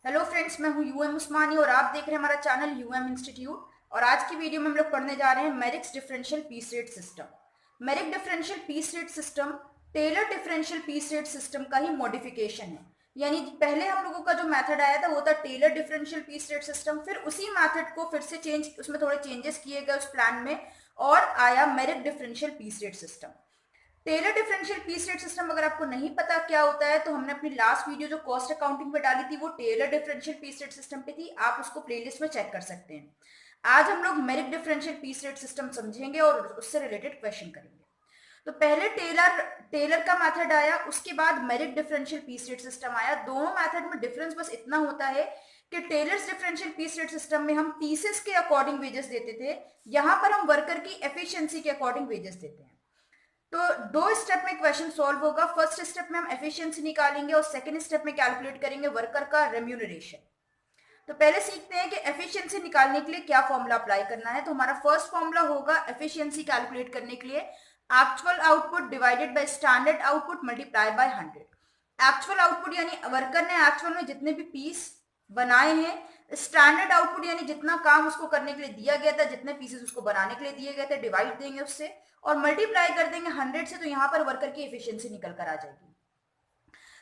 Hello friends, मैं हूं UM उस्मानी और आप देख रहे हैं हमारा चैनल यूएम इंस्टीट्यूट। और आज की वीडियो में हम लोग पढ़ने जा रहे हैं Merrick's differential piece rate system. Merrick differential piece rate system Taylor differential piece rate system का ही मॉडिफिकेशन है। यानी पहले हम लोगों का जो मेथड आया था वो था Taylor differential piece rate system, फिर उसी मेथड को फिर से उसमें थोड़े चेंजेस किए गए उस प्लान में और आया Merrick differential piece rate system. Taylor differential piece rate system अगर आपको नहीं पता क्या होता है तो हमने अपनी लास्ट वीडियो जो कॉस्ट अकाउंटिंग पे डाली थी वो Taylor differential piece rate system पे थी, आप उसको प्लेलिस्ट में चेक कर सकते हैं। आज हम लोग मेरिक डिफरेंशियल पीस रेट सिस्टम समझेंगे और उससे रिलेटेड क्वेश्चन करेंगे। तो पहले टेलर टेलर का मेथड आया, उसके बाद मेरिक डिफरेंशियल पीस रेट सिस्टम आया। दोनों मेथड में डिफरेंस बस इतना होता है कि Taylor's differential piece rate system में हम पीसेस के अकॉर्डिंग वेजेस देते थे, यहाँ पर हम वर्कर की एफिशिएंसी के अकॉर्डिंग वेजेस देते हैं। तो दो स्टेप में क्वेश्चन सॉल्व होगा। फर्स्ट स्टेप में हम एफिशिएंसी निकालेंगे और सेकंड स्टेप में कैलकुलेट करेंगे वर्कर का रेम्यूनरेशन। तो पहले सीखते हैं कि एफिशिएंसी निकालने के लिए क्या फॉर्मूला अप्लाई करना है। तो हमारा फर्स्ट फॉर्मूला होगा एफिशिएंसी कैलकुलेट करने के लिए actual output divided by standard output multiply by 100। Actual output यानी वर्कर ने एक्चुअल में जितने भी पीस बनाए हैं, स्टैंडर्ड आउटपुट यानी जितना काम उसको करने के लिए दिया गया था, जितने पीसेस उसको बनाने के लिए दिए गए थे, डिवाइड देंगे उससे और मल्टीप्लाई कर देंगे 100 से। तो यहाँ पर वर्कर की एफिशिएंसी निकल कर आ जाएगी।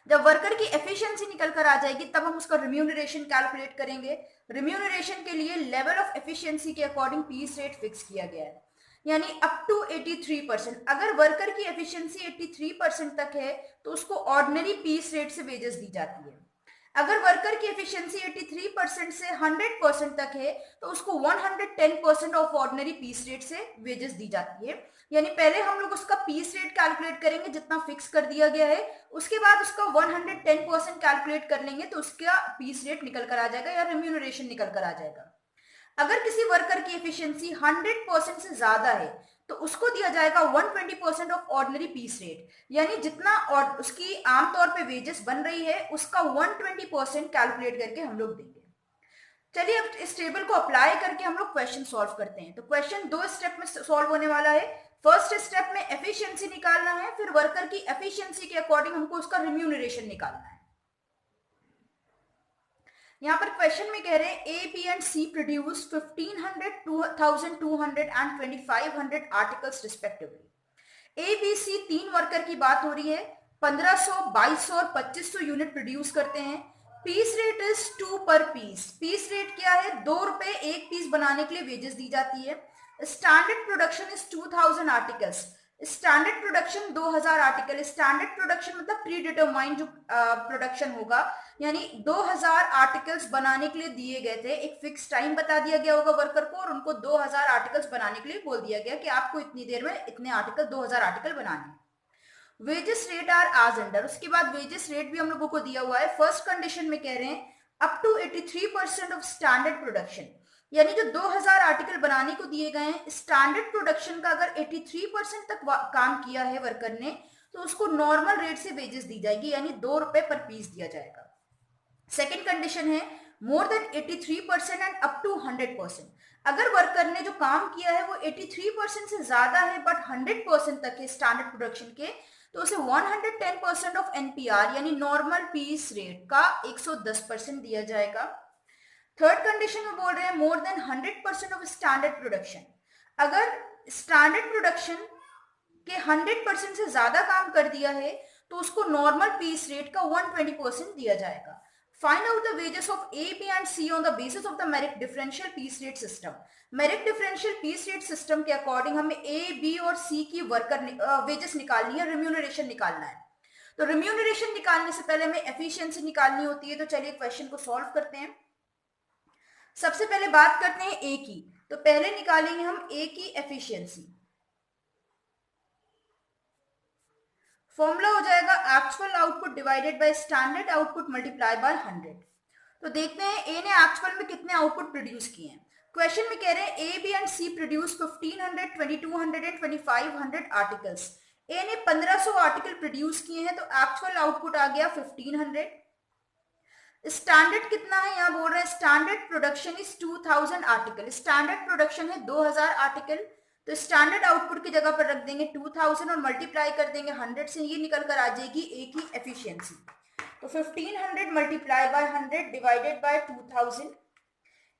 जब वर्कर की एफिशिएंसी निकल कर आ जाएगी तब हम उसका रिम्यूनरेशन कैलकुलेट करेंगे। रिम्यूनरेशन के लिए लेवल ऑफ एफिशिएंसी के अकॉर्डिंग पीस रेट फिक्स किया गया है, यानी अप टू 83%। अगर वर्कर की एफिशिएंसी 83% तक है तो उसको ऑर्डिनरी पीस रेट से वेजेस दी जाती है। अगर वर्कर की एफिशिएंसी 83% से 100% तक है तो उसको 110% ऑफ ऑर्डिनरी पीस रेट से वेजेस दी जाती है। यानी पहले हम लोग उसका पीस रेट कैलकुलेट करेंगे जितना फिक्स कर दिया गया है, उसके बाद उसका 110% कैलकुलेट कर लेंगे तो उसका पीस रेट निकल कर आ जाएगा या रेम्यूनरेशन निकल कर आ जाएगा। अगर किसी वर्कर की एफिशिएंसी 100% से ज्यादा है तो उसको दिया जाएगा 120% ऑफ ऑर्डिनरी पीस रेट, यानी जितना और उसकी आमतौर पे वेजेस बन रही है उसका 120% कैलकुलेट करके हम लोग देंगे। चलिए अब इस टेबल को अप्लाई करके हम लोग क्वेश्चन सॉल्व करते हैं। तो क्वेश्चन दो स्टेप में सॉल्व होने वाला है। फर्स्ट स्टेप में एफिशिएंसी निकालना है, फिर वर्कर की एफिशिएंसी के अकॉर्डिंग हमको उसका रिम्यूनरेशन निकालना है। यहाँ पर क्वेश्चन में कह रहे हैं A B and C produce 1500, 2200 and 2500 articles respectively. A B C तीन वर्कर की बात हो रही है, 1500, 2200 और 2500 यूनिट प्रोड्यूस करते हैं। पीस रेट इज 2 पर पीस। पीस रेट क्या है? 2 रुपए एक पीस बनाने के लिए वेजेस दी जाती है। Standard production is 2000 articles. Standard production 2000 article. Standard production मतलब प्री डिटरमाइंड जो प्रोडक्शन होगा, यानी 2000 आर्टिकल्स बनाने के लिए दिए गए थे। एक फिक्स टाइम बता दिया गया होगा वर्कर को और उनको 2000 आर्टिकल्स बनाने के लिए बोल दिया गया कि आपको इतनी देर में इतने आर्टिकल 2000 आर्टिकल बनाने। वेजेस रेट आर आज अंडर। उसके बाद वेजेस रेट भी हम लोगों को दिया हुआ है। फर्स्ट कंडीशन में कह रहे हैं up to 83% of standard production, यानी जो 2000 आर्टिकल बनाने को दिए गए हैं, स्टैंडर्ड प्रोडक्शन का अगर 83% तक काम किया है वर्कर ने तो उसको नॉर्मल रेट से वेजेस दी जाएगी, यानी 2 रुपए पर पीस दिया जाएगा। सेकेंड कंडीशन है more than 83% and up to 100%। अगर वर्कर ने जो काम किया है वो 83% से ज्यादा है बट 100% तक है स्टैंडर्ड प्रोडक्शन के, तो उसे 110% ऑफ एनपीआर यानी नॉर्मल पीस रेट का 110% दिया जाएगा। थर्ड कंडीशन में बोल रहे हैं more than 100% of standard production. अगर स्टैंडर्ड प्रोडक्शन के 100% से ज्यादा काम कर दिया है तो उसको नॉर्मल पीस रेट का 120% दिया जाएगा। Find out the wages of A B and C on the basis of the merit differential piece rate system. Merit differential piece rate system के अकॉर्डिंग हमें ए बी और सी की वर्कर वेजेस निकालनी है, remuneration निकालना है। तो रिम्यूनरेशन निकालने से पहले हमें एफिशिएंसी निकालनी होती है। तो चलिए क्वेश्चन को सॉल्व करते हैं। सबसे पहले बात करते हैं ए की। तो पहले निकालेंगे हम ए की एफिशिएंसी। फॉर्मूला हो जाएगा actual output divided by standard output multiply by 100। तो देखते हैं ए ने एक्चुअल में कितने आउटपुट प्रोड्यूस किए हैं। क्वेश्चन में कह रहे हैं A B and C produce 1500, 2200 and 2500 articles. A ने 1500 आर्टिकल प्रोड्यूस किए हैं तो एक्चुअल आउटपुट आ गया 1500। स्टैंडर्ड कितना है? यहाँ बोल रहे हैं standard production is 2000 article. Standard production है 2000 आर्टिकल, तो स्टैंडर्ड आउटपुट की जगह पर रख देंगे 2000 और मल्टीप्लाई कर देंगे 100 से, ये निकल कर आ जाएगी ए की एफिशिएंसी। तो 1500 मल्टीप्लाई बाय 100 डिवाइडेड बाय 2000,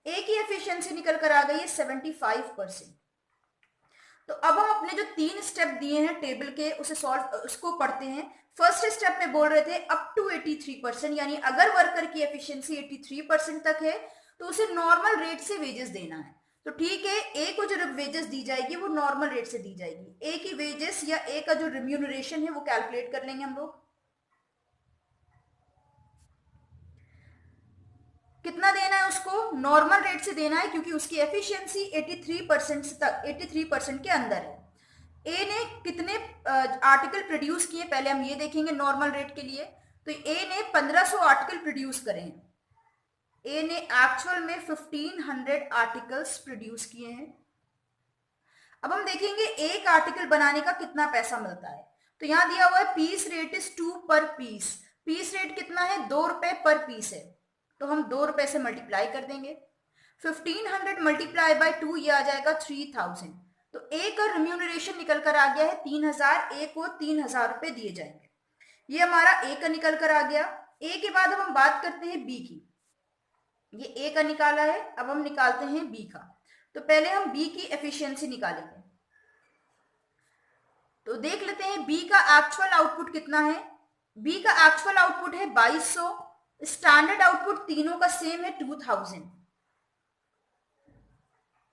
ए की एफिशिएंसी निकल कर आ गई है 75%। तो अब हम अपने जो 3 स्टेप दिए हैं टेबल के उसको पढ़ते हैं। फर्स्ट स्टेप में बोल रहे थे अप टू 83%, यानी अगर वर्कर की एफिशिएंसी 83% तक है तो उसे नॉर्मल रेट से वेजेस देना है। तो ठीक है, ए को जो वेजेस दी जाएगी वो नॉर्मल रेट से दी जाएगी। ए की वेजेस या ए का जो रिम्यूनरेशन है वो कैलकुलेट कर लेंगे हम लोग। कितना देना है उसको? नॉर्मल रेट से देना है, क्योंकि उसकी एफिशिएंसी 83% के अंदर है। ए ने कितने आर्टिकल प्रोड्यूस किए पहले हम ये देखेंगे नॉर्मल रेट के लिए। तो ए ने 1500 आर्टिकल प्रोड्यूस करे हैं। ए ने एक्चुअल में 1500 आर्टिकल्स प्रोड्यूस किए हैं। अब हम देखेंगे एक आर्टिकल बनाने का कितना पैसा मिलता है। तो यहां दिया हुआ है पीस रेट इज 2 पर पीस। पीस रेट कितना है? 2 रुपए पर पीस है, तो हम 2 रुपए से मल्टीप्लाई कर देंगे। 1500 मल्टीप्लाई बाय 2 ये आ जाएगा 3000। तो ए का रिम्यूनरेशन निकल कर आ गया है 3000। ए को 3000 रुपए दिए जाएंगे। ये हमारा ए का निकल कर आ गया। ए के बाद अब हम बात करते हैं बी की। ये ए का निकाला है, अब हम निकालते हैं बी का। तो पहले हम बी की एफिशिएंसी निकालेंगे। तो देख लेते हैं बी का एक्चुअल आउटपुट कितना है। बी का एक्चुअल आउटपुट है 2200। स्टैंडर्ड आउटपुट तीनों का सेम है 2000।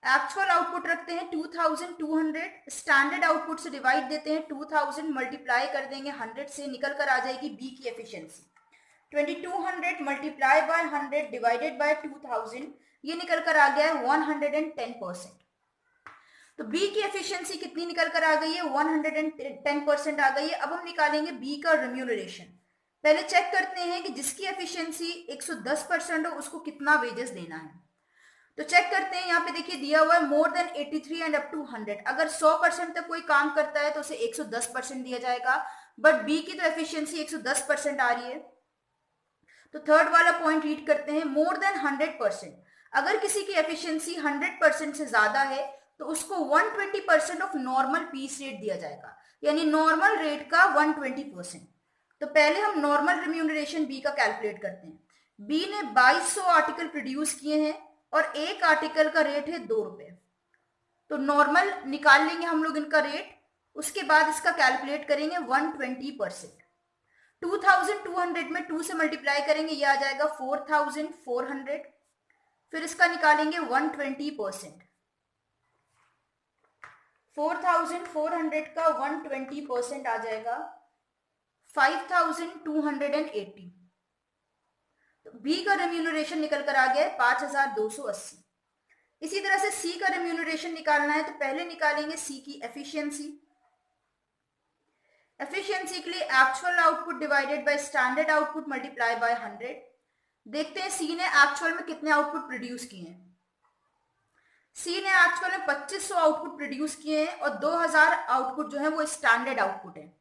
एक्चुअल आउटपुट रखते हैं 2200। स्टैंडर्ड आउटपुट से डिवाइड देते हैं 2000, मल्टीप्लाई कर देंगे 100 से, निकल कर आ जाएगी बी की efficiency 2200 multiply by 100 divided by 2000, ये निकल कर आ गया है 110%। तो बी की एफिशिएंसी कितनी निकल कर आ गई है? 110% आ गई है। अब हम निकालेंगे बी का रिम्यूनरेशन। पहले चेक करते हैं कि जिसकी एफिशिएंसी 110% हो उसको कितना वेजेस देना है। तो चेक करते हैं, यहाँ पे देखिए दिया हुआ है more than 83 and up to 100। अगर 100% तक कोई काम करता है तो उसे 110% दिया जाएगा, बट बी की तो एफिशिएंसी 110% आ रही है। तो थर्ड वाला पॉइंट रीड करते हैं, मोर देन 100%। अगर किसी की एफिशिएंसी 100% से ज्यादा है तो उसको 120% ऑफ नॉर्मल पीस रेट दिया जाएगा, यानी नॉर्मल रेट का 120%। तो पहले हम नॉर्मल रिम्यूनरेशन बी का कैलकुलेट करते हैं। बी ने 2200 आर्टिकल प्रोड्यूस किए हैं और एक आर्टिकल का रेट है 2 रुपए। तो नॉर्मल निकाल लेंगे हम लोग इनका रेट, उसके बाद इसका कैलकुलेट करेंगे 120%। 2200 में 2 से मल्टीप्लाई करेंगे, ये आ जाएगा 4400। फिर इसका निकालेंगे 120%। 4400 का 120% आ जाएगा 5280। तो बी का रेम्यूनरेशन निकल कर आ गया है 5280। इसी तरह से सी का रेम्यूनरेशन निकालना है, तो पहले निकालेंगे सी की एफिशिएंसी। एफिशिएंसी के लिए actual output divided by standard output multiply by 100। देखते हैं सी ने एक्चुअल में कितने आउटपुट प्रोड्यूस किए हैं। सी ने एक्चुअल में 2500 आउटपुट प्रोड्यूस किए हैं और 2000 आउटपुट जो है वो स्टैंडर्ड आउटपुट है।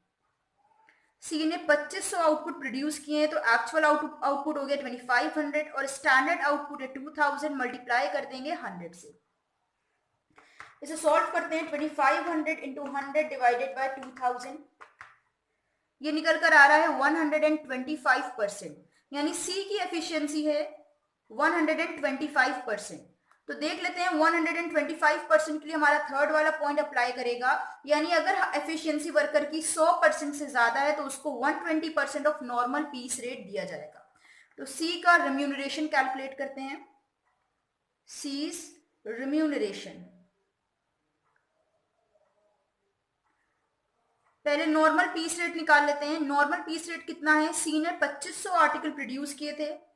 सी ने 2500 आउटपुट प्रोड्यूस किए हैं, तो एक्चुअल आउटपुट हो गया 2500 और स्टैंडर्ड आउटपुट है 2000, मल्टीप्लाई कर देंगे 100 से। इसे सॉल्व करते हैं, 2500 इंटू 100 डिवाइडेड बाय 2000, ये निकल कर आ रहा है 125%, यानी सी की एफिशिएंसी है 125%। तो देख लेते हैं 125% के लिए हमारा थर्ड वाला पॉइंट अप्लाई करेगा, यानी अगर एफिशिएंसी वर्कर की 100% से ज्यादा है तो उसको 120% ऑफ नॉर्मल पीस रेट दिया जाएगा। तो सी का रिम्यूनरेशन कैलकुलेट करते हैं। सीज रिम्यूनरेशन, पहले नॉर्मल पीस रेट निकाल लेते हैं। नॉर्मल पीस रेट कितना है? सी ने 2500 आर्टिकल प्रोड्यूस किए थे,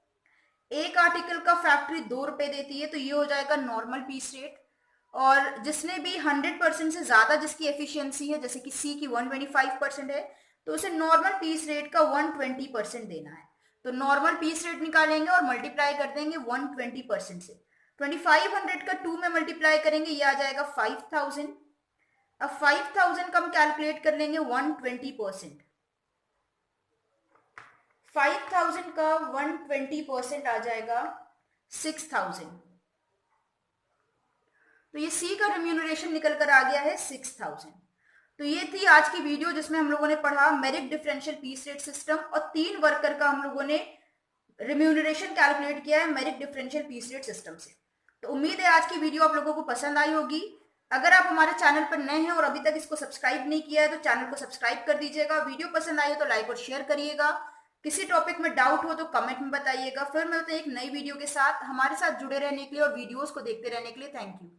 एक आर्टिकल का फैक्ट्री 2 रुपए देती है, तो ये हो जाएगा नॉर्मल पीस रेट। और जिसने भी 100% से ज्यादा जिसकी एफिशिएंसी है, जैसे कि सी की 125% है, तो उसे नॉर्मल पीस रेट का 120% देना है। तो नॉर्मल पीस रेट निकालेंगे और मल्टीप्लाई कर देंगे 120% से। 2500 का 2 में मल्टीप्लाई करेंगे, ये आ जाएगा 5000। अब 5000 का हम कैलकुलेट कर लेंगे 120%। 5000 का 120% आ जाएगा 6000। तो ये सी का रेम्यूनरेशन निकल कर आ गया है 6000। तो ये थी आज की वीडियो जिसमें हम लोगों ने पढ़ा merit differential piece rate system और 3 वर्कर का हम लोगों ने रिम्यूनरेशन कैलकुलेट किया है merit differential piece rate system से। तो उम्मीद है आज की वीडियो आप लोगों को पसंद आई होगी। अगर आप हमारे चैनल पर नए हैं और अभी तक इसको सब्सक्राइब नहीं किया है तो चैनल को सब्सक्राइब कर दीजिएगा। वीडियो पसंद आई हो तो लाइक और शेयर करिएगा। किसी टॉपिक में डाउट हो तो कमेंट में बताइएगा। फिर मिलते हैं एक नई वीडियो के साथ। हमारे साथ जुड़े रहने के लिए और वीडियोस को देखते रहने के लिए थैंक यू।